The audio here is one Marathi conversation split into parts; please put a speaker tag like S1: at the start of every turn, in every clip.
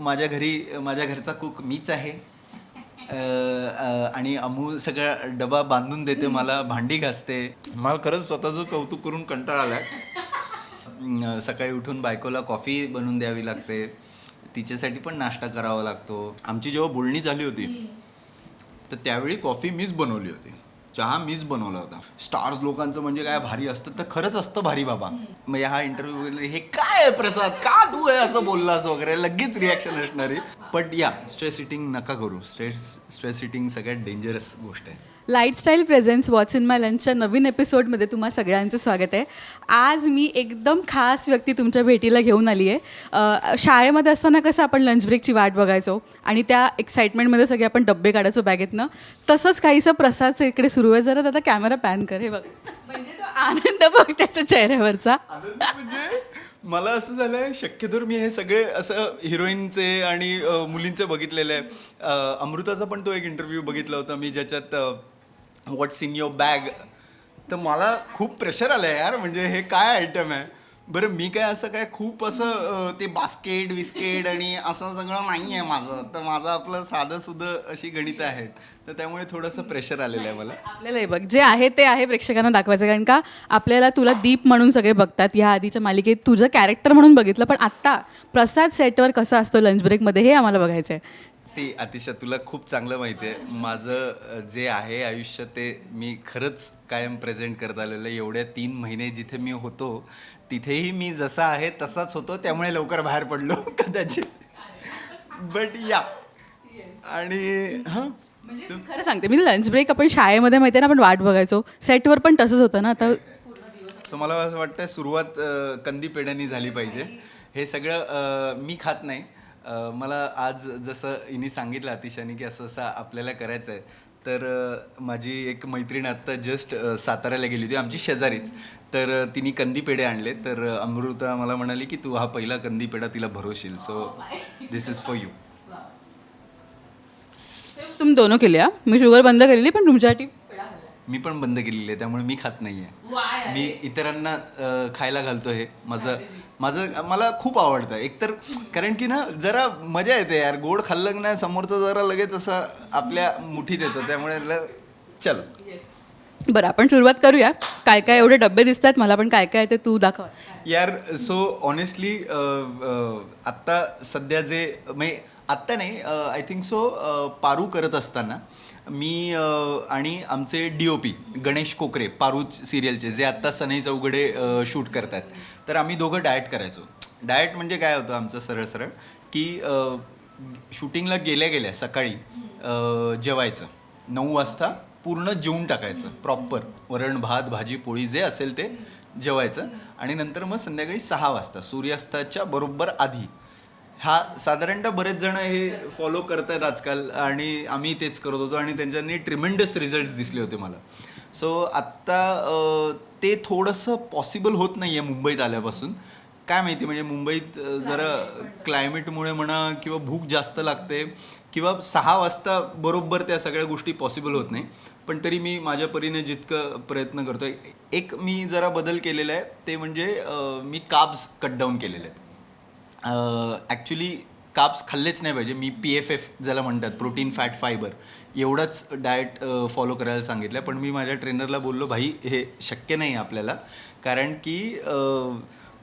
S1: माझ्या घरचा कुक मीच आहे. आणि अमू सगळा डबा बांधून देते मला, भांडी घासते. मला खरंच स्वतःचं कौतुक करून कंटाळा आला. सकाळी उठून बायकोला कॉफी बनवून द्यावी लागते, तिच्यासाठी पण नाश्ता करावा लागतो. आमची जेव्हा बोलणी झाली होती तर त्यावेळी कॉफी मीच बनवली होती, चहा मीच बनवला होता. स्टार्स लोकांचं म्हणजे काय भारी असतं तर खरंच असतं भारी बाबा. मग हा इंटरव्ह्यू हे काय आहे प्रसाद, का तू आहे असं बोललास वगैरे लगेच रिॲक्शन असणारी. बट या स्ट्रेस इटिंग नका करू. स्ट्रेस इटिंग सगळ्यात डेंजरस गोष्ट आहे.
S2: Lifestyle presents what's in my लंचच्या नवीन एपिसोडमध्ये तुम्हा सगळ्यांचं स्वागत आहे. आज मी एकदम खास व्यक्ती तुमच्या भेटीला घेऊन आली आहे. शाळेमध्ये असताना कसं आपण लंच ब्रेकची वाट बघायचो आणि त्या एक्साइटमेंटमध्ये सगळे आपण डब्बे काढायचो बॅगेतनं, तसंच काहीसं प्रसादचं इकडे सुरू आहे. जरा आता कॅमेरा पॅन कर, हे बघ म्हणजे तो आनंद बघ त्याच्या चेहऱ्यावरचा.
S1: म्हणजे मला असं झालंय, शक्यतोवर मी हे सगळे असं हिरोईनचे आणि मुलींचे बघितलेले आहे. अमृताचा पण तो एक इंटरव्ह्यू बघितला होता मी ज्याच्यात व्हॉट्स इन युअर बॅग. तर मला खूप प्रेशर आलं आहे यार, म्हणजे हे काय आयटम आहे बरं. मी काय असं काय खूप असं ते बास्केट विस्केट आणि असं सगळं नाही आहे माझं. तर माझं आपलं साधं सुधं अशी गणितं आहेत, तर त्यामुळे थोडंसं प्रेशर आलेलं आहे मला.
S2: आपल्याला बघ जे आहे ते आहे प्रेक्षकांना दाखवायचं, कारण का आपल्याला तुला दीप म्हणून सगळे बघतात. ह्या आधीच्या मालिकेत तुझं कॅरेक्टर म्हणून बघितलं, पण आत्ता प्रसाद सेटवर कसं असतो लंच ब्रेकमध्ये हे आम्हाला बघायचं आहे.
S1: अतिशा, तुला खूप चांगलं माहिती आहे माझं जे आहे आयुष्य, ते मी खरंच कायम प्रेझेंट करत आलेलं आहे. एवढ्या 3 महिने जिथे मी होतो तिथेही मी जसा आहे तसाच होतो, त्यामुळे लवकर बाहेर पडलो कदाचित. बट या आणि हां
S2: खरं सांगते मी, लंच ब्रेक आपण शाळेमध्ये माहिती आहे ना आपण वाट बघायचो, सेटवर पण तसंच होतं ना आता.
S1: सो मला असं वाटतं सुरुवात कंदी पेढ्यांनी झाली पाहिजे. हे सगळं मी खात नाही. मला आज जसं हिने सांगितलं अतिशाने की असं असं आपल्याला करायचं आहे, तर माझी एक मैत्रीण आत्ता जस्ट साताऱ्याला गेली होती, आमची शेजारीच. तर तिने कंदी पेढे आणले. तर अमृता मला म्हणाली की तू हा पहिला कंदी पेढा तिला भरवशील, so this is for you.
S2: तुम्ही दोनों केल्या, मी शुगर बंद केलेली पण तुमच्यासाठी
S1: मी पण बंद केलेली आहे, त्यामुळे मी खात नाही आहे. मी इतरांना खायला घालतो. हे मला खूप आवडतं एकतर, कारण की ना जरा मजा येते यार. गोड खाल्लं ना समोरचं जरा लगेच असं आपल्या मुठीत येतं, त्यामुळे चल.
S2: बरं आपण सुरुवात करूया. काय काय एवढे डब्बे दिसत आहेत मला, पण काय काय ते तू दाखव
S1: यार. सो ऑनेस्टली आत्ता सध्या जे म्हणजे आत्ता नाही, आय थिंक सो पारू करत असताना मी आणि आमचे DOP गणेश कोकरे, पारू सिरियलचे, जे आत्ता सनई चौघडे शूट करत आहेत, तर आम्ही दोघं डाएट करायचो. डाएट म्हणजे काय होतं आमचं सरळ की शूटिंगला गेल्या सकाळी जेवायचं 9 वाजता, पूर्ण जेवून टाकायचं प्रॉपर, वरण भात भाजी पोळी जे असेल ते जेवायचं. आणि नंतर मग संध्याकाळी 6 वाजता सूर्यास्ताच्या बरोबर आधी. हा साधारणतः बरेच जण हे फॉलो करत आहेत आजकाल, आणि आम्ही तेच करत होतो आणि त्यांच्यानी ट्रिमेंडस रिझल्ट्स दिसले होते मला. सो आत्ता ते थोडंसं पॉसिबल होत नाही आहे मुंबईत आल्यापासून. काय माहिती, म्हणजे मुंबईत जरा क्लायमेटमुळे म्हणा किंवा भूक जास्त लागते, किंवा 6 वाजता बरोबर त्या सगळ्या गोष्टी पॉसिबल होत नाही. पण तरी मी माझ्या परीने जितकं प्रयत्न करतो आहे. एक मी जरा बदल केलेला आहे, ते म्हणजे मी कार्ब्स कट डाऊन केलेले आहेत. ॲक्च्युली कार्ब्स खाल्लेच नाही पाहिजे. मी PFF ज्याला म्हणतात, प्रोटीन फॅट फायबर, एवढंच डाएट फॉलो करायला सांगितलं आहे. पण मी माझ्या ट्रेनरला बोललो, भाई हे शक्य नाही आपल्याला, कारण की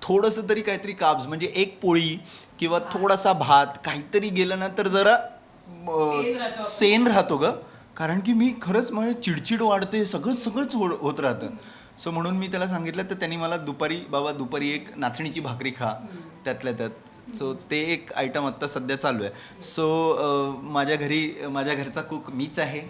S1: थोडंसं तरी काहीतरी कार्ब्स म्हणजे एक पोळी किंवा थोडासा भात काहीतरी गेलं ना तर जरा सेन राहतो ग. कारण की मी खरंच म्हणजे चिडचिड वाढते, सगळंच होत राहतं. सो म्हणून मी त्याला सांगितलं, तर त्यांनी मला दुपारी एक नाचणीची भाकरी खा त्यातल्या त्यात. सो ते एक आयटम आत्ता सध्या चालू आहे. सो माझ्या घरचा कुक मीच आहे.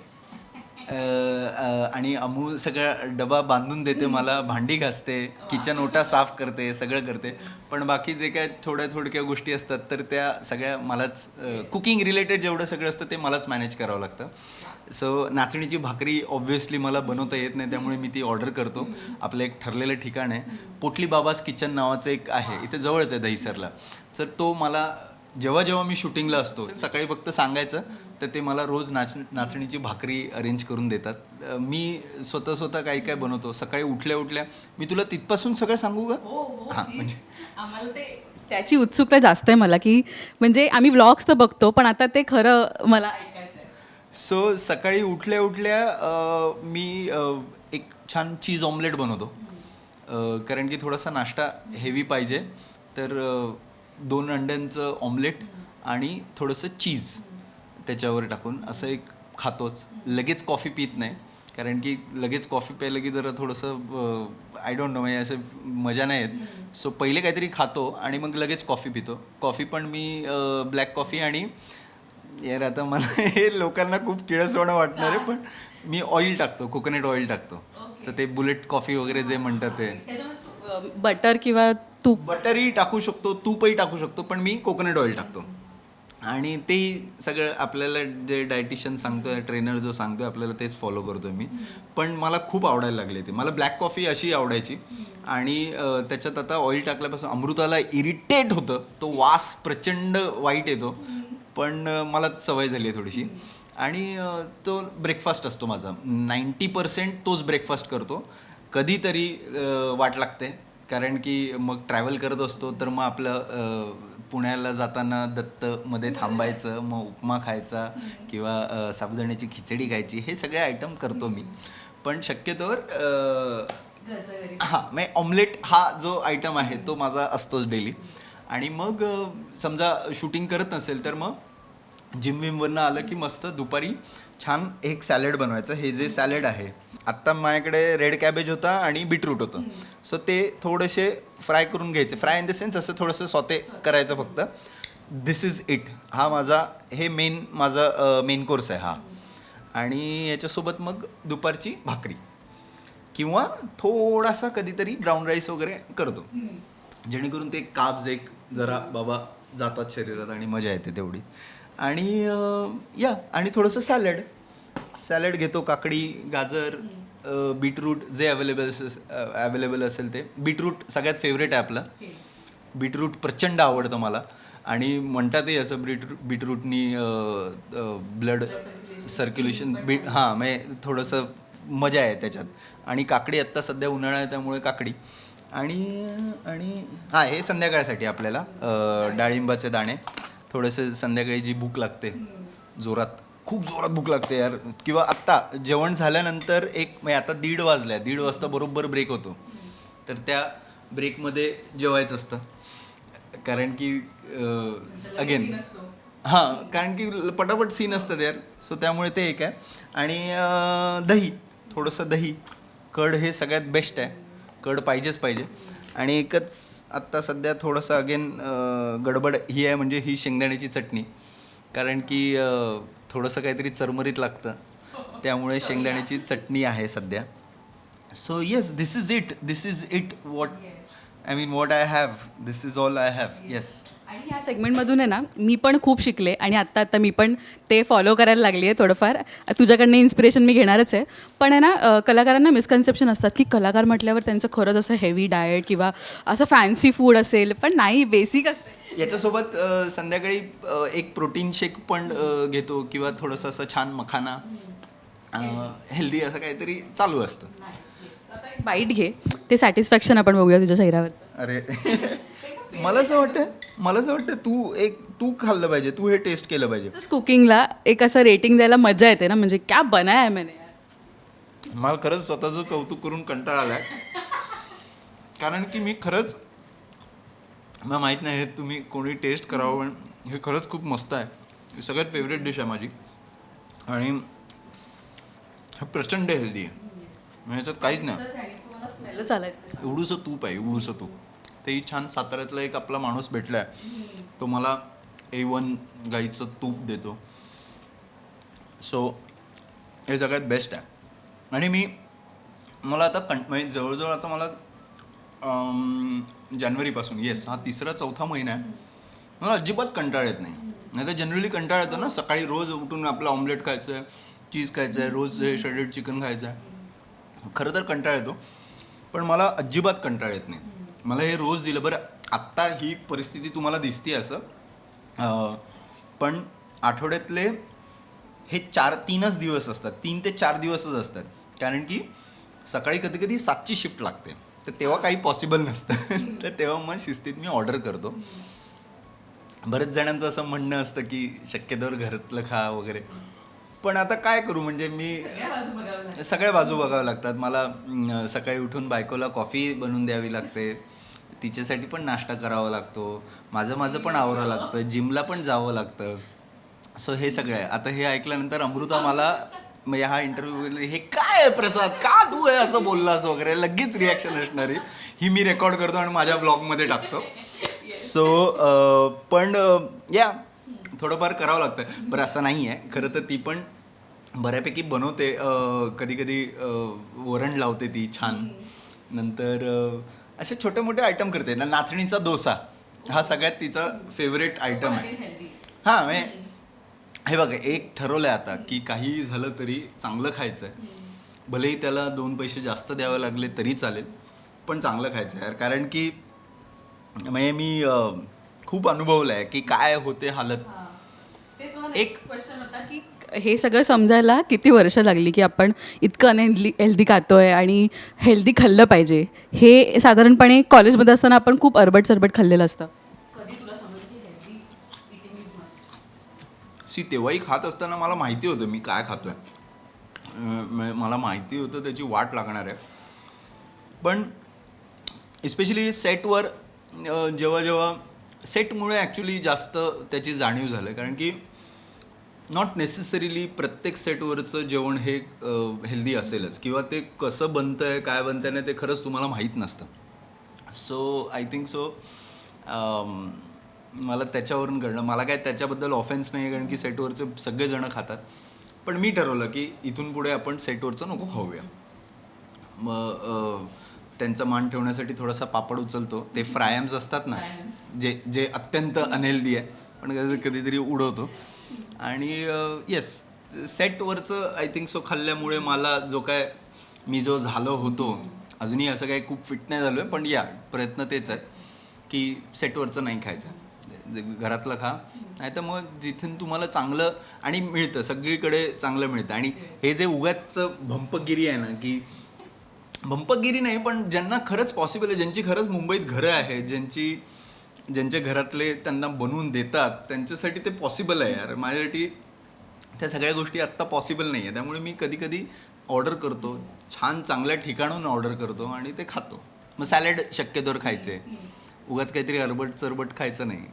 S1: आणि अमू सगळा डबा बांधून देते मला, भांडी घासते, किचन ओटा साफ करते, सगळं करते. पण बाकी जे काय थोड्या गोष्टी असतात तर त्या सगळ्या मलाच, कुकिंग रिलेटेड जेवढं सगळं असतं ते मलाच मॅनेज करावं लागतं. सो नाचणीची भाकरी ऑब्व्हियसली मला बनवता येत नाही, त्यामुळे मी ती ऑर्डर करतो. आपलं एक ठरलेलं ठिकाण आहे, पोटली बाबाज किचन नावाचं एक आहे, इथे जवळच आहे दहिसरला. तर तो मला जेव्हा मी शूटिंगला असतो सकाळी फक्त सांगायचं, तर ते मला रोज नाचणीची भाकरी अरेंज करून देतात. मी स्वतः काय बनवतो सकाळी उठल्या मी तुला तिथपासून सगळं सांगू का?
S2: हां,
S1: म्हणजे
S2: आम्हाला ते त्याची उत्सुकता जास्त आहे मला, की म्हणजे आम्ही व्लॉग्स तर बघतो पण आता ते खरं मला ऐकायचं आहे.
S1: सो सकाळी उठल्या उठल्या मी एक छान चीज ऑमलेट बनवतो. कारण की थोडासा नाश्ता हेवी पाहिजे, तर 2 अंड्यांचं ऑमलेट आणि थोडंसं चीज त्याच्यावर टाकून असं एक खातोच. लगेच कॉफी पित नाही, कारण की लगेच कॉफी प्यायलं की जरा थोडंसं आय डोंट नो, म्हणजे असं मजा नाही येत. सो पहिले काहीतरी खातो आणि मग लगेच कॉफी पितो. कॉफी पण मी ब्लॅक कॉफी आणि यार आता मला हे लोकांना खूप किळसवाणं वाटणार आहे, पण मी ऑइल टाकतो, कोकोनट ऑइल टाकतो. तर ते बुलेट कॉफी वगैरे जे म्हणतात ते.
S2: बटर किंवा तूप.
S1: बटरही टाकू शकतो, तूपही टाकू शकतो, पण मी कोकोनट ऑइल टाकतो. आणि तेही सगळं आपल्याला जे डायटिशियन सांगतोय, ट्रेनर जो सांगतोय आपल्याला, तेच फॉलो करतोय मी. पण मला खूप आवडायला लागले ते. मला ब्लॅक कॉफी अशी आवडायची आणि त्याच्यात आता ऑइल टाकल्यापासून अमृताला इरिटेट होतं. तो वास प्रचंड वाईट येतो, पण मला सवय झाली आहे थोडीशी. आणि तो ब्रेकफास्ट असतो माझा. 90% तोच ब्रेकफास्ट करतो. कधीतरी वाट लागते, कारण की मग ट्रॅव्हल करत असतो, तर मग आपलं पुण्याला जाताना दत्तमध्ये थांबायचं, मग उपमा खायचा किंवा साबुदाण्याची खिचडी खायची, हे सगळे आयटम करतो मी. पण शक्यतोवर हां, म्हणजे ऑमलेट हा जो आयटम आहे तो माझा असतोच डेली. आणि मग समजा शूटिंग करत नसेल तर मग जिम विमवरनं आलं की मस्त दुपारी छान एक सॅलड बनवायचं. हे जे सॅलड आहे, आत्ता माझ्याकडे रेड कॅबेज होता आणि बीटरूट होतं. सो ते थोडेसे फ्राय करून घ्यायचे. फ्राय इन द सेन्स असं थोडंसं सॉते करायचं फक्त. दिस इज इट. हा माझा हे माझा मेन कोर्स आहे हा. आणि याच्यासोबत मग दुपारची भाकरी किंवा थोडासा कधीतरी ब्राऊन राईस वगैरे करतो, जेणेकरून ते काब्ज एक जरा बाबा जातात शरीरात आणि मजा येते तेवढी. आणि आणि थोडंसं सॅलड घेतो. काकडी, गाजर, बीटरूट जे अवेलेबल असेल ते. बीटरूट सगळ्यात फेवरेट आहे आपलं. बीटरूट प्रचंड आवडतं मला. आणि म्हणतातही असं बीटरूटनी ब्लड सर्क्युलेशन हां, म्हणजे थोडंसं मजा आहे त्याच्यात. आणि काकडी आत्ता सध्या उन्हाळा आहे त्यामुळे काकडी. आणि हां, हे संध्याकाळसाठी आपल्याला डाळिंबाचे दाणे. थोडेसे संध्याकाळी जी भूक लागते खूप जोरात भूक लागते यार. किंवा आत्ता जेवण झाल्यानंतर म्हणजे आता 1:30 वाजल्या, 1:30 वाजता बरोबर ब्रेक होतो, तर त्या ब्रेकमध्ये जेवायचं असतं. कारण की अगेन कारण की पटापट सीन असतात यार. सो त्यामुळे ते एक आहे. आणि थोडंसं दही, कढ हे सगळ्यात बेस्ट आहे. कढ पाहिजेच पाहिजे. आणि एकच आत्ता सध्या थोडंसं अगेन गडबड ही आहे, म्हणजे ही शेंगदाण्याची चटणी. कारण की थोडंसं काहीतरी चरमरीत लागतं, त्यामुळे शेंगदाण्याची चटणी आहे सध्या. So yes, this is it what I have. This is all I have. Yes.
S2: आणि ह्या सेगमेंटमधून आहे ना, मी पण खूप शिकले आणि आत्ता मी पण ते फॉलो करायला लागली आहे थोडंफार. तुझ्याकडनं इन्स्पिरेशन मी घेणारच आहे. पण आहे ना, कलाकारांना मिसकन्सेप्शन असतात की कलाकार म्हटल्यावर त्यांचं खरंच असं हेवी डाएट किंवा असं फॅन्सी फूड असेल, पण नाही, बेसिक असतं.
S1: याच्यासोबत संध्याकाळी एक प्रोटीन शेक पण घेतो, किंवा थोडंसं असं छान मखाना, हेल्दी असं काहीतरी चालू असतं.
S2: आता एक बाईट घे, ते सॅटिस्फॅक्शन आपण बघूया तुझ्या चेहऱ्यावरचं.
S1: अरे मला असं वाटतं तू खाल्लं पाहिजे, तू हे टेस्ट केलं पाहिजे.
S2: कुकिंगला एक असं रेटिंग द्यायला मजा येते ना, म्हणजे क्या बनाया है मैंने.
S1: मला खरंच स्वतःचं कौतुक करून कंटाळा आलाय. कारण की मी खरंच, मला माहीत नाही हे तुम्ही कोणी टेस्ट करावं, पण हे खरंच खूप मस्त आहे. ही सगळ्यात फेवरेट डिश आहे माझी. आणि हे प्रचंड हेल्दी आहे, म्हणजे ह्याच्यात काहीच नाही. एवढूसं तूप आहे, एवढूसं तूप. तेही छान साताऱ्यातला एक आपला माणूस भेटला आहे, तो मला A1 गाईचं तूप देतो. सो हे सगळ्यात बेस्ट आहे. आणि मला आता म्हणजे जवळजवळ आता मला जानेवारीपासून, हा 3-4 महिना आहे, मला अजिबात कंटाळा येत नाही. नाही तर जनरली कंटाळा येतो ना, सकाळी रोज उठून आपलं ऑमलेट खायचं आहे, चीज खायचं आहे, रोज हे श्रेडेड चिकन खायचं आहे. खरं तर कंटाळा येतो, पण मला अजिबात कंटाळा येत नाही. मला हे रोज दिलं. बरं, आत्ता ही परिस्थिती तुम्हाला दिसते असं, पण आठवड्यातले हे 3च दिवस असतात, 3 ते 4 दिवसच असतात. कारण की सकाळी कधी कधी 7ची शिफ्ट लागते, तर तेव्हा काही पॉसिबल नसतं. तर तेव्हा मग शिस्तीत मी ऑर्डर करतो. बरेच जणांचं असं म्हणणं असतं की शक्यतोवर घरातलं खा वगैरे, पण आता काय करू, म्हणजे मी सगळ्या बाजू बघाव्या लागतात मला. सकाळी उठून बायकोला कॉफी बनवून द्यावी लागते, तिच्यासाठी पण नाश्ता करावा लागतो, माझं पण आवरावं लागतं, जिमला पण जावं लागतं. सो हे सगळं आहे. आता हे ऐकल्यानंतर अमृता मला म्हणजे हा इंटरव्ह्यू हे काय आहे प्रसाद, का तू आहे असं बोललास वगैरे लगेच रिॲक्शन असणारी ही मी रेकॉर्ड करतो आणि माझ्या ब्लॉगमध्ये टाकतो. सो पण या थोडंफार करावं लागतं. बरं असं नाही आहे खरं तर, ती पण बऱ्यापैकी बनवते. कधी कधी वरण लावते ती छान. नंतर असे छोटे मोठे आयटम करते ना. नाचणीचा डोसा हा सगळ्यात तिचा फेवरेट आयटम आहे. हां म्हणजे हे बघा, एक ठरवलं आहे आता की काही झालं तरी चांगलं खायचं आहे. भलेही त्याला 2 पैसे जास्त द्यावे लागले तरी चालेल, पण चांगलं खायचं आहे यार. कारण की म्हणजे मी खूप अनुभवलं आहे की काय होते हालत.
S2: एक क्वेश्चन होता की हे सगळं समजायला किती वर्ष लागली की आपण इतकं हेल्दी खातोय आणि हेल्दी खाल्लं पाहिजे. हे साधारणपणे कॉलेजमध्ये असताना आपण खूप अरबट सरबट खाल्लेलं असतं.
S1: तेव्हाही खात असताना मला माहिती होतं मी काय खातोय. मला माहिती होतं त्याची वाट लागणार आहे. पण इस्पेशली सेटवर जेव्हा सेटमुळे ॲक्च्युली जास्त त्याची जाणीव झालं. कारण की नॉट नेसेसरीली प्रत्येक सेटवरचं जेवण हे हेल्दी असेलच, किंवा ते कसं बनतं आहे काय बनतं आहे ते खरंच तुम्हाला माहीत नसतं. सो आय थिंक सो मला त्याच्यावरून कळलं. मला काय त्याच्याबद्दल ऑफेन्स नाही आहे, कारण की सेटवरचे सगळेजणं खातात. पण मी ठरवलं की इथून पुढे आपण सेटवरचं नको खाऊया. मग त्यांचा मान ठेवण्यासाठी थोडासा पापड उचलतो. ते फ्रायम्स असतात ना, जे अत्यंत अनहेल्दी आहे, पण कधीतरी उडवतो. आणि येस, सेटवरचं आय थिंक सो खाल्ल्यामुळे मला जो झालो होतो, अजूनही असं काही खूप फिट नाही झालो आहे, पण या प्रयत्न तेच आहेत की सेटवरचं नाही खायचं. घरातलं खा, नाही तर मग जिथून तुम्हाला चांगलं आणि मिळतं, सगळीकडे चांगलं मिळतं. आणि हे जे उगाचचं भंपगिरी आहे ना, की भंपगिरी नाही, पण ज्यांना खरंच पॉसिबल आहे, ज्यांची खरंच मुंबईत घरं आहेत, ज्यांच्या घरातले त्यांना बनवून देतात, त्यांच्यासाठी ते पॉसिबल आहे यार. माझ्यासाठी त्या सगळ्या गोष्टी आत्ता पॉसिबल नाही आहे. त्यामुळे मी कधी कधी ऑर्डर करतो, छान चांगल्या ठिकाणून ऑर्डर करतो आणि ते खातो. मग सॅलड शक्यतोवर खायचे, उगाच काहीतरी अरबट चरबट खायचं नाही.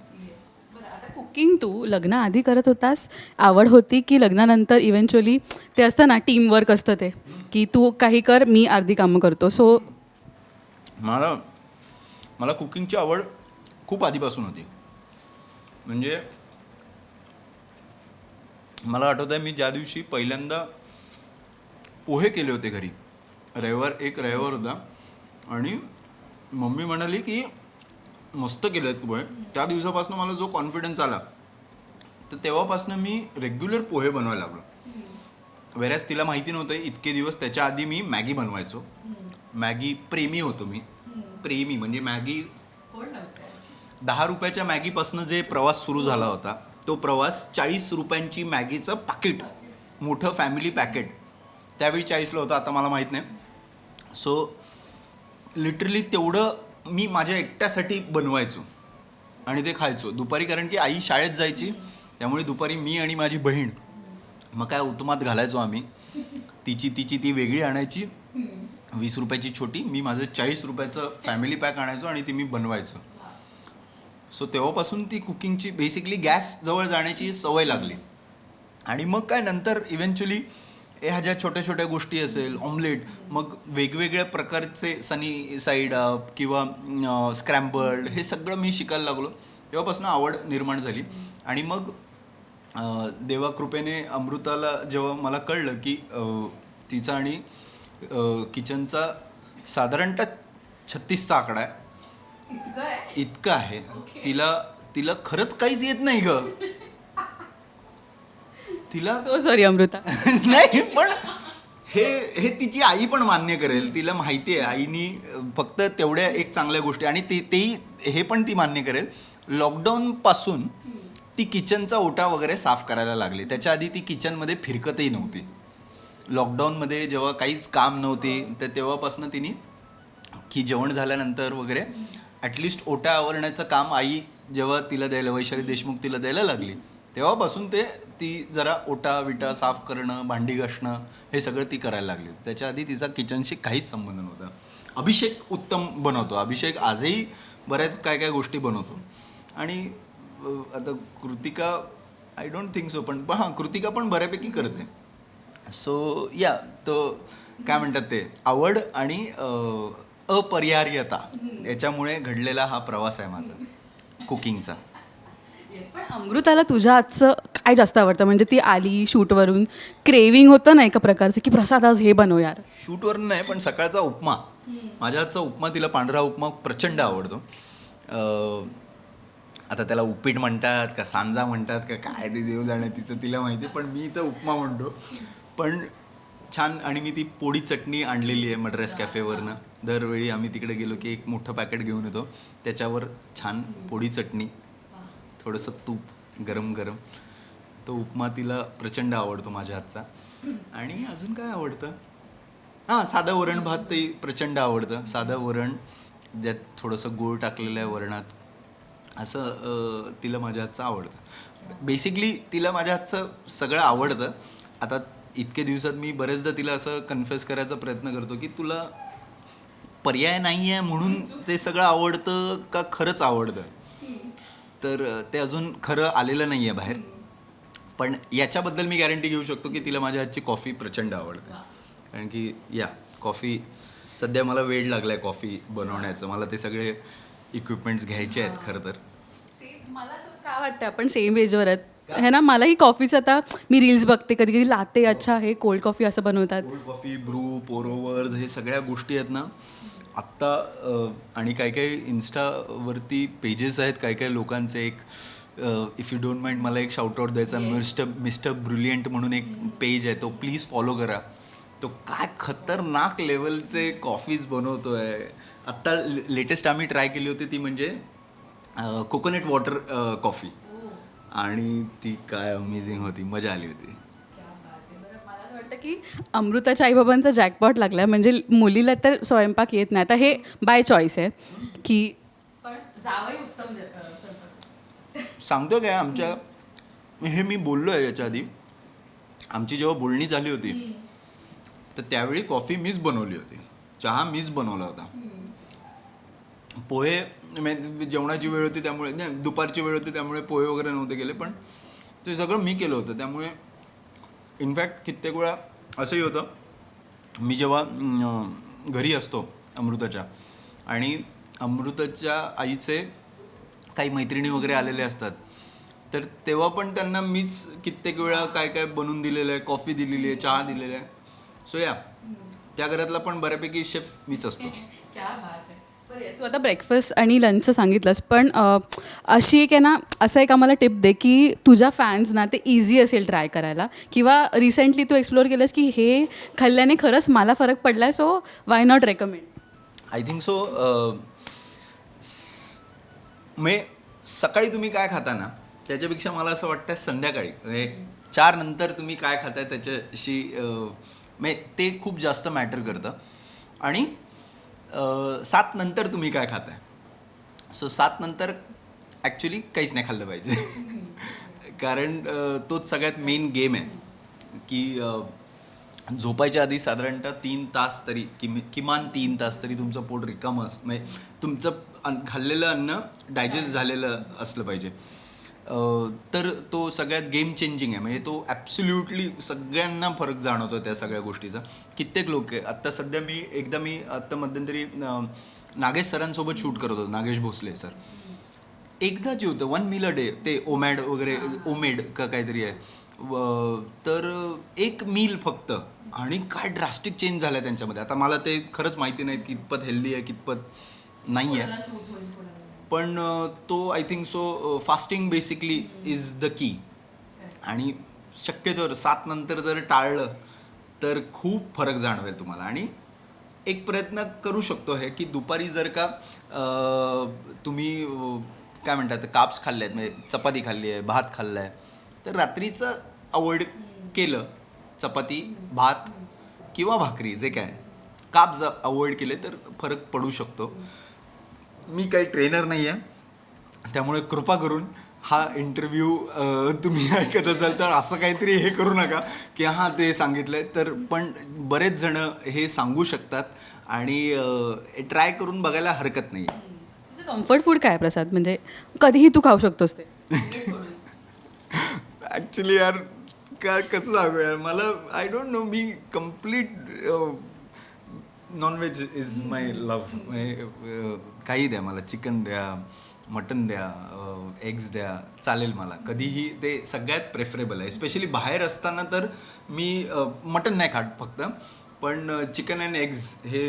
S2: कुकिंग तू लग्नाआधी करत होतास, आवड होती की लग्नानंतर इव्हेंच्युअली ते असतं ना टीमवर्क असतं ते, की तू काही कर मी अर्धी कामं करतो. सो
S1: मला कुकिंगची आवड खूप आधीपासून होती. म्हणजे मला आठवतं आहे, मी ज्या दिवशी पहिल्यांदा पोहे केले होते घरी, एक रविवार होता आणि मम्मी म्हणाली की मस्त केले आहेत पोहे. त्या दिवसापासून मला जो कॉन्फिडन्स आला, तर तेव्हापासून मी रेग्युलर पोहे बनवायला लागलो. वेरॅज तिला माहिती नव्हतं इतके दिवस. त्याच्या आधी मी मॅगी बनवायचो. मॅगी प्रेमी होतो मी. प्रेमी म्हणजे मॅगी 10 रुपयाच्या मॅगीपासून जे प्रवास सुरू झाला होता, तो प्रवास 40 रुपयांची मॅगीचं पाकिट, मोठं फॅमिली पॅकेट, त्यावेळी 40ला होतं, आता मला माहीत नाही. सो लिटरली तेवढं मी माझ्या एकट्यासाठी बनवायचो आणि ते खायचो दुपारी. कारण की आई शाळेत जायची, त्यामुळे दुपारी मी आणि माझी बहीण मग काय उत्तमात घालायचो आम्ही. तिची ती वेगळी आणायची 20 रुपयाची छोटी, मी माझं 40 रुपयाचं फॅमिली पॅक आणायचो आणि ती मी बनवायचो. सो तेव्हापासून ती कुकिंगची बेसिकली गॅस जवळ जाण्याची सवय लागली. आणि मग काय नंतर इव्हेंच्युअली ह्या ज्या छोट्या छोट्या गोष्टी असेल, ऑमलेट, मग वेगवेगळ्या प्रकारचे सनी साईड अप किंवा स्क्रॅम्बल्ड, हे सगळं मी शिकायला लागलो. तेव्हापासून आवड निर्माण झाली. आणि मग देवाकृपेने अमृताला जेव्हा मला कळलं की तिचा आणि किचनचा साधारणतः 36चा आकडा आहे, इतकं आहे, तिला खरंच काहीच येत नाही ग. तिला
S2: सो सॉरी अमृता.
S1: नाही, पण हे तिची आई पण मान्य करेल. तिला माहिती आहे आईनी फक्त तेवढ्या एक चांगल्या गोष्टी, आणि तेही हे पण ती मान्य करेल, लॉकडाऊनपासून ती किचनचा ओटा वगैरे साफ करायला लागली. त्याच्या आधी ती किचनमध्ये फिरकतही नव्हती. लॉकडाऊनमध्ये जेव्हा काहीच काम नव्हती, तर तेव्हापासून तिने की जेवण झाल्यानंतर वगैरे ॲटलिस्ट ओटा आवरण्याचं काम आई जेव्हा तिला द्यायला, वैशाली देशमुख तिला द्यायला लागली तेव्हापासून ती जरा ओटा विटा साफ करणं, भांडी घासणं हे सगळं ती करायला लागली. त्याच्या आधी तिचा किचनशी काहीच संबंध नव्हता. अभिषेक उत्तम बनवतो, अभिषेक आजही बऱ्याच काय काय गोष्टी बनवतो. आणि आता Kritika I don't think so, पण हां कृतिका पण बऱ्यापैकी करते. सो या तो काय म्हणतात ते आवड आणि अपरिहार्यता याच्यामुळे घडलेला हा प्रवास आहे माझा कुकिंगचा.
S2: पण अमृताला तुझ्या हातचं काय जास्त आवडतं? म्हणजे ती आली शूटवरून, क्रेविंग होतं ना एका प्रकारचं की प्रसाद आज हे बनव यार.
S1: शूटवरून नाही, पण सकाळचा उपमा, माझ्या हातचा उपमा, तिला पांढरा उपमा प्रचंड आवडतो. आता त्याला उपीट म्हणतात का सांजा म्हणतात का काय ते देव जाणे तिचं तिला माहिती, पण मी तर उपमा म्हणतो. पण छान. आणि मी ती पोळी चटणी आणलेली आहे मद्रास कॅफेवरनं. दरवेळी आम्ही तिकडे गेलो की एक मोठं पॅकेट घेऊन येतो, त्याच्यावर छान पोळी चटणी, थोडंसं तूप गरम गरम. तो उपमा तिला प्रचंड आवडतो माझ्या हातचा. आणि अजून काय आवडतं? हां, साधं वरण भात ते प्रचंड आवडतं. साधं वरण ज्यात थोडंसं गूळ टाकलेलं आहे वरणात, असं तिला माझ्या हातचं आवडतं. बेसिकली तिला माझ्या हातचं सगळं आवडतं. आता इतके दिवसात मी बरेचदा तिला असं कन्फेस करायचा प्रयत्न करतो की तुला पर्याय नाही आहे म्हणून ते सगळं आवडतं का खरंच आवडतं. तर ते अजून खरं आलेलं नाही आहे बाहेर. पण याच्याबद्दल मी गॅरंटी घेऊ शकतो की तिला माझ्या हातची कॉफी प्रचंड आवडते. कारण की कॉफी सध्या मला वेळ लागला आहे कॉफी बनवण्याचं. मला ते सगळे इक्विपमेंट्स घ्यायचे आहेत खरं तर.
S2: मला असं काय वाटतं आपण सेम एजवर आहेत है ना. मलाही कॉफीचं आता मी रील्स बघते, कधी कधी लाते, अच्छा हे कोल्ड कॉफी असं बनवतात.
S1: कोल्ड कॉफी, ब्रू, पोरोवर्स हे सगळ्या गोष्टी आहेत ना आत्ता. आणि काही काही इन्स्टावरती पेजेस आहेत काही काही लोकांचे. एक इफ यू डोंट माइंड मला एक शाउटआउट द्यायचा, मिस्टर ब्रिलियंट म्हणून एक पेज आहे, तो प्लीज फॉलो करा. तो काय खतरनाक लेवलचे कॉफीज बनवतो आहे. आत्ता लेटेस्ट आम्ही ट्राय केली होती ती म्हणजे कोकोनट वॉटर कॉफी, आणि ती काय अमेझिंग होती, मजा आली होती.
S2: मला असं वाटतं की अमृताच्या आईबाबांचा जॅकपॉट लागला. म्हणजे मुलीला तर स्वयंपाक येत नाही, आता हे बाय चॉईस आहे की पण जावई उत्तम
S1: सांगतो काय, आमच्या हे मी बोललो आहे याच्या आधी, आमची जेव्हा बोलणी झाली होती तर त्यावेळी कॉफी मीच बनवली होती, चहा मीच बनवला होता. पोहे जेवणाची वेळ होती त्यामुळे, नाही दुपारची वेळ होती त्यामुळे पोहे वगैरे नव्हते गेले, पण ते सगळं मी केलं होतं. त्यामुळे इनफॅक्ट कित्येक वेळा असंही होतं, मी जेव्हा घरी असतो अमृताच्या आणि अमृताच्या आईचे काही मैत्रिणी वगैरे आलेले असतात, तर तेव्हा पण त्यांना मीच कित्येक वेळा काय काय बनवून दिलेलं आहे, कॉफी दिलेली आहे, चहा दिलेला आहे. सो त्या घरातला पण बऱ्यापैकी शेफ मीच असतो.
S2: तू आता ब्रेकफास्ट आणि लंचचं सांगितलंस, पण अशी एक आहे ना, असं एक आम्हाला टिप दे की तुझ्या फॅन्सना ते इझी असेल ट्राय करायला, किंवा रिसेंटली तू एक्सप्लोअर केलंस की हे खाल्ल्याने खरंच मला फरक पडला आहे, so why not recommend.
S1: I think so म्हणजे सकाळी तुम्ही काय खाता ना त्याच्यापेक्षा मला असं वाटतं संध्याकाळी म्हणजे 4 नंतर तुम्ही काय खाताय त्याच्याशी म्हणजे ते खूप जास्त मॅटर करतं. आणि 7 नंतर तुम्ही काय खाताय, सो 7 नंतर ॲक्च्युली काहीच नाही खाल्लं पाहिजे. कारण तोच सगळ्यात मेन गेम आहे की झोपायच्या आधी साधारणतः 3 तास तरी किमान 3 तास तरी तुमचं पोट रिकामं म्हणजे तुमचं खाल्लेलं अन्न डायजेस्ट झालेलं असलं पाहिजे. तर तो सगळ्यात गेम चेंजिंग आहे. म्हणजे तो ॲब्सोल्युटली सगळ्यांना फरक जाणवतो त्या सगळ्या गोष्टीचा. कित्येक लोक आहे आत्ता सध्या मी आत्ता मध्यंतरी नागेश सरांसोबत शूट करत होतो, नागेश भोसले सर. एकदा जे होतं 1 मील अ डे, ते ओमॅड वगैरे ओमेड का काहीतरी आहे, तर 1 मील फक्त, आणि काय ड्रास्टिक चेंज झाला आहे त्यांच्यामध्ये. आता मला ते खरंच माहिती नाही कितपत हेल्दी आहे कितपत नाही आहे, पण तो I think so fasting basically is the key. आणि शक्यतोवर 7 नंतर जर टाळलं तर खूप फरक जाणवेल तुम्हाला. आणि एक प्रयत्न करू शकतो हे की दुपारी जर का तुम्ही काय म्हणतात काप्स खाल्ले आहेत, म्हणजे चपाती खाल्ली आहे, भात खाल्ला आहे, तर रात्रीचं अवॉइड केलं, चपाती भात किंवा भाकरी जे काय काब्स अवॉइड केले तर फरक पडू शकतो. मी काही ट्रेनर नाही आहे, त्यामुळे कृपा करून हा इंटरव्ह्यू तुम्ही ऐकत असाल तर असं काहीतरी हे करू नका की हां ते सांगितलं आहे. तर पण बरेच जण हे सांगू शकतात आणि ट्राय करून बघायला हरकत नाही.
S2: तुझं कम्फर्ट फूड काय प्रसाद, म्हणजे कधीही तू खाऊ शकतोस ते?
S1: ॲक्च्युली यार कसं सांगू यार, मला आय डोंट नो, मी complete nonveg is my love. काही द्या मला, चिकन द्या, मटन द्या, एग्स द्या, चालेल मला कधीही. ते सगळ्यात प्रेफरेबल आहे. स्पेशली बाहेर असताना तर मी मटन नाही खात फक्त, पण चिकन अँड एग्ज हे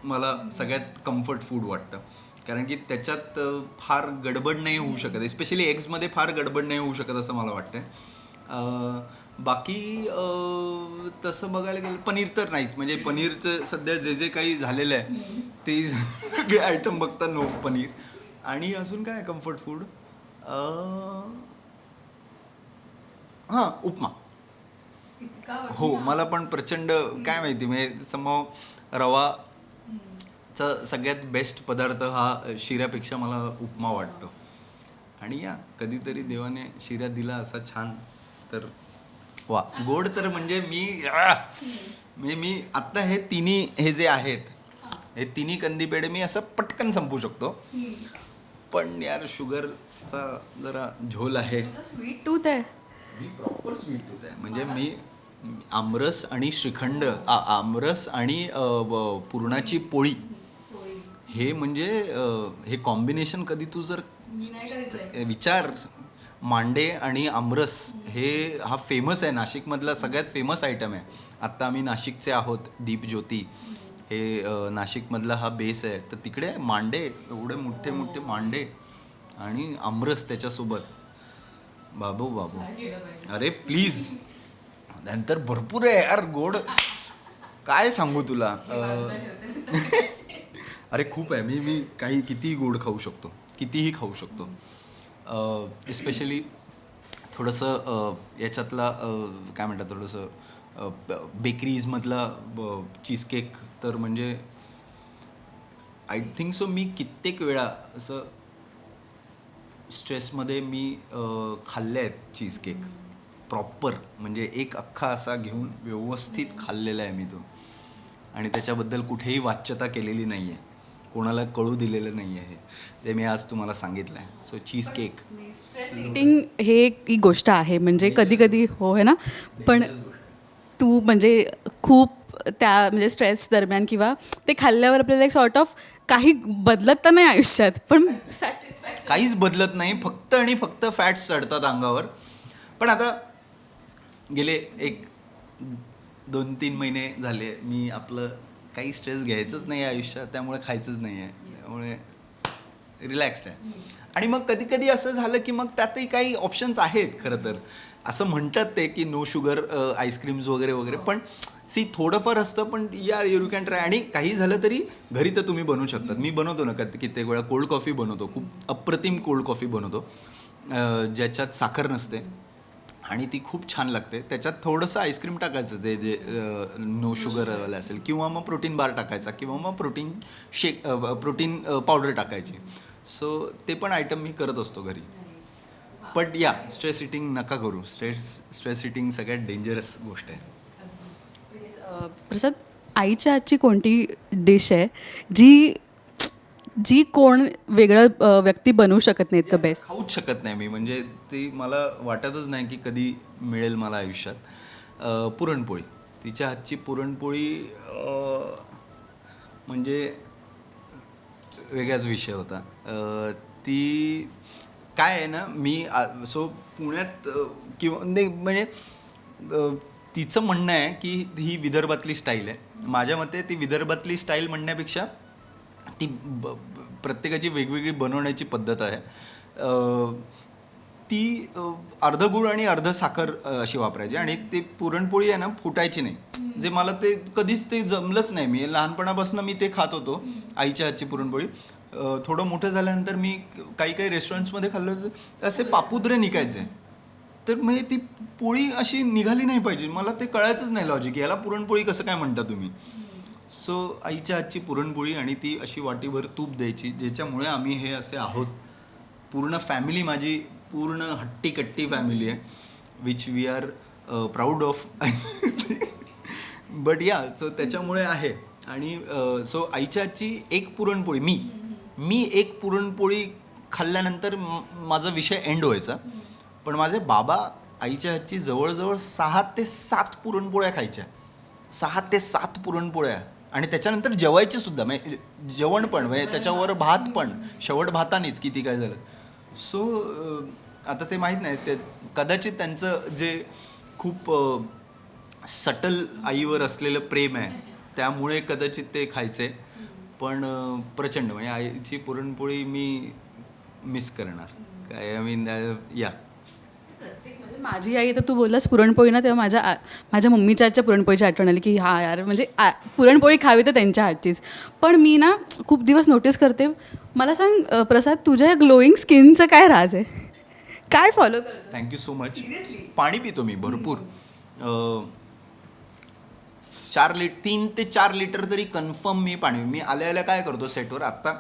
S1: मला सगळ्यात कम्फर्ट फूड वाटतं. कारण की त्याच्यात फार गडबड नाही होऊ शकत, स्पेशली एग्समध्ये फार गडबड नाही होऊ शकत असं मला वाटतं. बाकी तसं बघायला गेलं पनीर तर नाहीच, म्हणजे पनीरचं सध्या जे जे काही झालेलं आहे ते सगळे आयटम बघता नो पनीर. आणि अजून काय कम्फर्ट फूड, हां उपमा. हो, मला पण प्रचंड काय माहिती, म्हणजे समोर रवाचा सगळ्यात बेस्ट पदार्थ हा शिऱ्यापेक्षा मला उपमा वाटतो. आणि या कधीतरी देवाने शिरा दिला असा छान तर वा. गोड तर म्हणजे मी आत्ता हे तिन्ही हे जे आहेत, हे तिन्ही कंदी पेढे मी असं पटकन संपू शकतो. पण यार शुगरचा जरा झोल आहे.
S2: स्वीट टूथ आहे.
S1: मी प्रॉपर स्वीट टूथ आहे. म्हणजे मी आमरस आणि श्रीखंड, आमरस आणि पुरणाची पोळी, हे म्हणजे हे कॉम्बिनेशन कधी तू जर विचार, मांडे आणि आमरस हा फेमस आहे, नाशिकमधला सगळ्यात फेमस आयटम आहे. आत्ता आम्ही नाशिकचे आहोत, दीपज्योती हे नाशिकमधला हा बेस आहे. तर तिकडे मांडे, एवढे मोठे मोठे मांडे आणि आमरस त्याच्यासोबत, बाबू बाबू, अरे प्लीज. नंतर भरपूर आहे यार गोड, काय सांगू तुला. अरे खूप आहे. मी काही कितीही गोड खाऊ शकतो, कितीही खाऊ शकतो. स्पेशली थोडंसं याच्यातला काय म्हणतात, थोडंसं बेकरीजमधला चीजकेक तर म्हणजे आय थिंक सो मी कित्येक वेळा असं स्ट्रेसमध्ये मी खाल्ले आहेत चीजकेक प्रॉपर, म्हणजे एक अख्खा असा घेऊन व्यवस्थित खाल्लेला आहे मी तो. आणि त्याच्याबद्दल कुठेही वाच्यता केलेली नाही आहे, कोणाला कळू दिलेलं नाही आहे, ते मी आज तुम्हाला सांगितलं आहे. So cheese cake.
S2: Stress eating हे एक गोष्ट आहे, म्हणजे कधी कधी हो आहे ना, पण तू म्हणजे खूप त्या म्हणजे स्ट्रेस दरम्यान किंवा ते खाल्ल्यावर आपल्याला एक सॉर्ट ऑफ काही बदलत तर नाही आयुष्यात, पण
S1: काहीच बदलत नाही, फक्त आणि फक्त फॅट्स चढतात अंगावर. पण आता गेले 1-2-3 महिने झाले मी आपलं काही स्ट्रेस घ्यायचंच नाही आहे आयुष्यात, त्यामुळे खायचंच नाही आहे, त्यामुळे रिलॅक्स्ड आहे. आणि मग कधी कधी असं झालं की मग त्यातही काही ऑप्शन्स आहेत. खरं तर असं म्हणतात ते की नो शुगर आईस्क्रीम्स वगैरे वगैरे, पण थोडंफार असतं, पण यार यू कॅन ट्राय. आणि काही झालं तरी घरी तर तुम्ही बनवू शकतात. मी बनवतो ना कित्येक वेळा कोल्ड कॉफी बनवतो, खूप अप्रतिम कोल्ड कॉफी बनवतो, ज्याच्यात साखर नसते आणि ती खूप छान लागते. त्याच्यात थोडंसं आईस्क्रीम टाकायचं, ते जे नो शुगरवालं असेल, किंवा मग प्रोटीन बार टाकायचा, किंवा मग प्रोटीन पावडर टाकायची. सो ते पण आयटम मी करत असतो घरी. पण या स्ट्रेस इटिंग नका करू. स्ट्रेस इटिंग सगळ्यात डेंजरस गोष्ट आहे.
S2: प्रसाद, आईच्या हातची कोणती डिश आहे जी कोण वेगळं व्यक्ती बनवू शकत नाहीत का बेस्ट?
S1: खाऊच शकत नाही मी, म्हणजे ती मला वाटतच नाही की कधी मिळेल मला आयुष्यात. पुरणपोळी, तिच्या हातची पुरणपोळी म्हणजे वेगळाच विषय होता. ती काय आहे ना, मी सो पुण्यात किंवा नाही, म्हणजे तिचं म्हणणं आहे की ही विदर्भातली स्टाईल आहे. माझ्या मते ती विदर्भातली स्टाईल म्हणण्यापेक्षा ती प्रत्येकाची वेगवेगळी बनवण्याची पद्धत आहे. ती अर्ध गूळ आणि अर्ध साखर अशी वापरायची, आणि ती पुरणपोळी आहे ना फुटायची नाही, जे मला ते कधीच ते जमलंच नाही. मी लहानपणापासून मी ते खात होतो आईच्या हातची पुरणपोळी. थोडं मोठं झाल्यानंतर मी काही रेस्टॉरंट्समध्ये खाल्लं होतं, असे पापुद्रे निघायचे, तर म्हणजे ती पोळी अशी निघाली नाही पाहिजे. मला ते कळायचंच नाही लॉजिक, याला पुरणपोळी कसं काय म्हणता तुम्ही. सो आईच्या हातची पुरणपोळी आणि ती अशी वाटीभर तूप द्यायची, ज्याच्यामुळे आम्ही हे असे आहोत. पूर्ण फॅमिली माझी पूर्ण हट्टी-कट्टी फॅमिली आहे, which we are proud of. But या सो त्याच्यामुळे आहे. आणि सो आईच्या हातची एक पुरणपोळी मी एक पुरणपोळी खाल्ल्यानंतर माझा विषय एंड व्हायचा. पण माझे बाबा आईच्या हातची जवळजवळ 6 ते 7 पुरणपोळ्या खायच्या. 6 ते 7 पुरणपोळ्या. आणि त्याच्यानंतर जेवायचे सुद्धा, म्हणजे जेवण पण, म्हणजे त्याच्यावर भात पण, शेवट भातानेच किती काय झालं. सो आता ते माहीत नाही, ते कदाचित त्यांचं जे खूप सटल आईवर असलेलं प्रेम आहे त्यामुळे कदाचित ते खायचे. पण प्रचंड म्हणजे आईची पुरणपोळी मी मिस करणार काय. आय मीन या
S2: म्हणजे माझी आई, तर तू बोललास पुरणपोळी ना, तेव्हा माझ्या मम्मीच्या हातच्या पुरणपोळीची आठवण आली की हा यार, म्हणजे पुरणपोळी खावी तर त्यांच्या हातचीच. पण मी ना खूप दिवस नोटीस करते. मला सांग प्रसाद, तुझ्या ग्लोईंग स्किनचं काय राज आहे? काय फॉलो करतो?
S1: Thank you so much. पाणी पितो मी भरपूर. 3 ते 4 लिटर तरी कन्फर्म मी पाणी. मी आल्या काय करतो सेटवर, आत्ता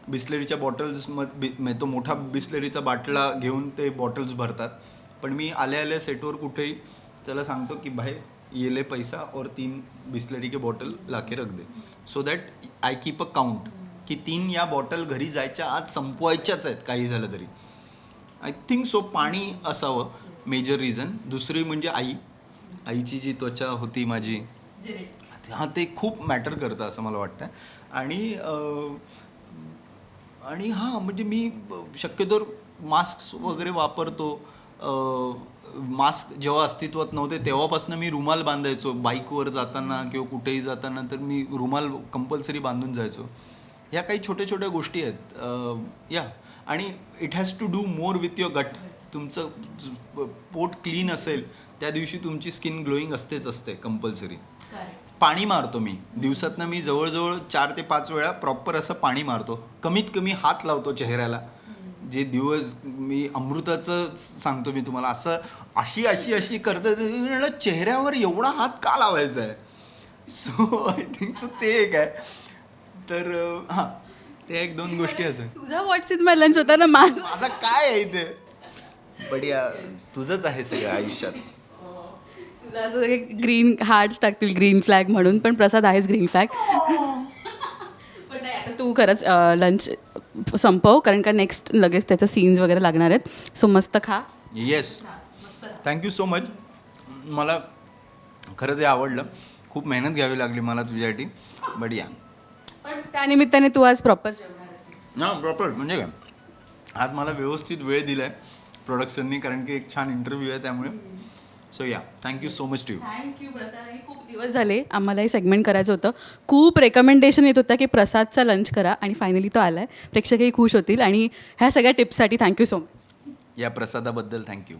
S1: बिस्लरीच्या बॉटल्समध्ये तो मोठा बिस्लरीचा बाटला घेऊन ते बॉटल्स भरतात. पण मी आल्या सेटवर कुठेही त्याला सांगतो की भाई ये ले पैसा और 3 बिस्लरी के बॉटल लाके रख दे, so that I keep a count की 3 या बॉटल घरी जायच्या आज संपवायच्याच आहेत काही झालं तरी. आय थिंक सो पाणी असावं मेजर रिझन. दुसरी म्हणजे आईची जी त्वचा होती माझी, हां, ते खूप मॅटर करतं असं मला वाटतं. आणि हां, म्हणजे मी शक्यतोवर मास्क वगैरे वापरतो. मास्क जेव्हा अस्तित्वात नव्हते तेव्हापासून मी रुमाल बांधायचो. बाईकवर जाताना किंवा कुठेही जाताना तर मी रुमाल कंपल्सरी बांधून जायचो. ह्या काही छोट्या छोट्या गोष्टी आहेत या. आणि it has to do more with your gut. तुमचं पोट क्लीन असेल त्या दिवशी तुमची स्किन ग्लोईंग असते कंपल्सरी. पाणी मारतो मी दिवसातनं. मी जवळजवळ 4 ते 5 वेळा प्रॉपर असं पाणी मारतो. कमीत कमी हात लावतो चेहऱ्याला. जे दिवस मी अमृताचं सांगतो मी तुम्हाला, असं अशी करतं चेहऱ्यावर एवढा हात का लावायचा आहे. सो आय थिंक सो ते एक आहे. तर हां, ते 1-2 गोष्टी असं.
S2: तुझा व्हॉट्स इन माय लंच होता ना,
S1: माझा काय आहे इथे. बढिया, तुझंच आहे सगळं आयुष्यात.
S2: तुला असं ग्रीन हार्ट्स टाकतील ग्रीन फ्लॅग म्हणून, पण प्रसाद आहेच ग्रीन फ्लॅग. पण नाही, आता तू खरंच लंच संपव, कारण का नेक्स्ट लगेच त्याचं सीन्स वगैरे लागणार आहेत. सो मस्त खा.
S1: Yes, thank you so much. मला खरंच हे आवडलं. खूप मेहनत घ्यावी लागली मला तुझ्यासाठी. बढिया.
S2: पण त्यानिमित्ताने तू आज प्रॉपर जेवणार.
S1: हां, प्रॉपर म्हणजे काय, आज मला व्यवस्थित वेळ दिला आहे प्रोडक्शननी, कारण की एक छान इंटरव्ह्यू आहे त्यामुळे. So yeah, thank you so much to you.
S2: Thank you Prasad. आणि खूप दिवस झाले आम्हाला हे सेगमेंट करायचं होतं. खूप रेकमेंडेशन येत होतं की प्रसादचा लंच करा, आणि फायनली तो आला आहे. प्रेक्षकही खुश होतील. आणि ह्या सगळ्या टिप्ससाठी थँक्यू सो मच.
S1: या प्रसादाबद्दल थँक्यू.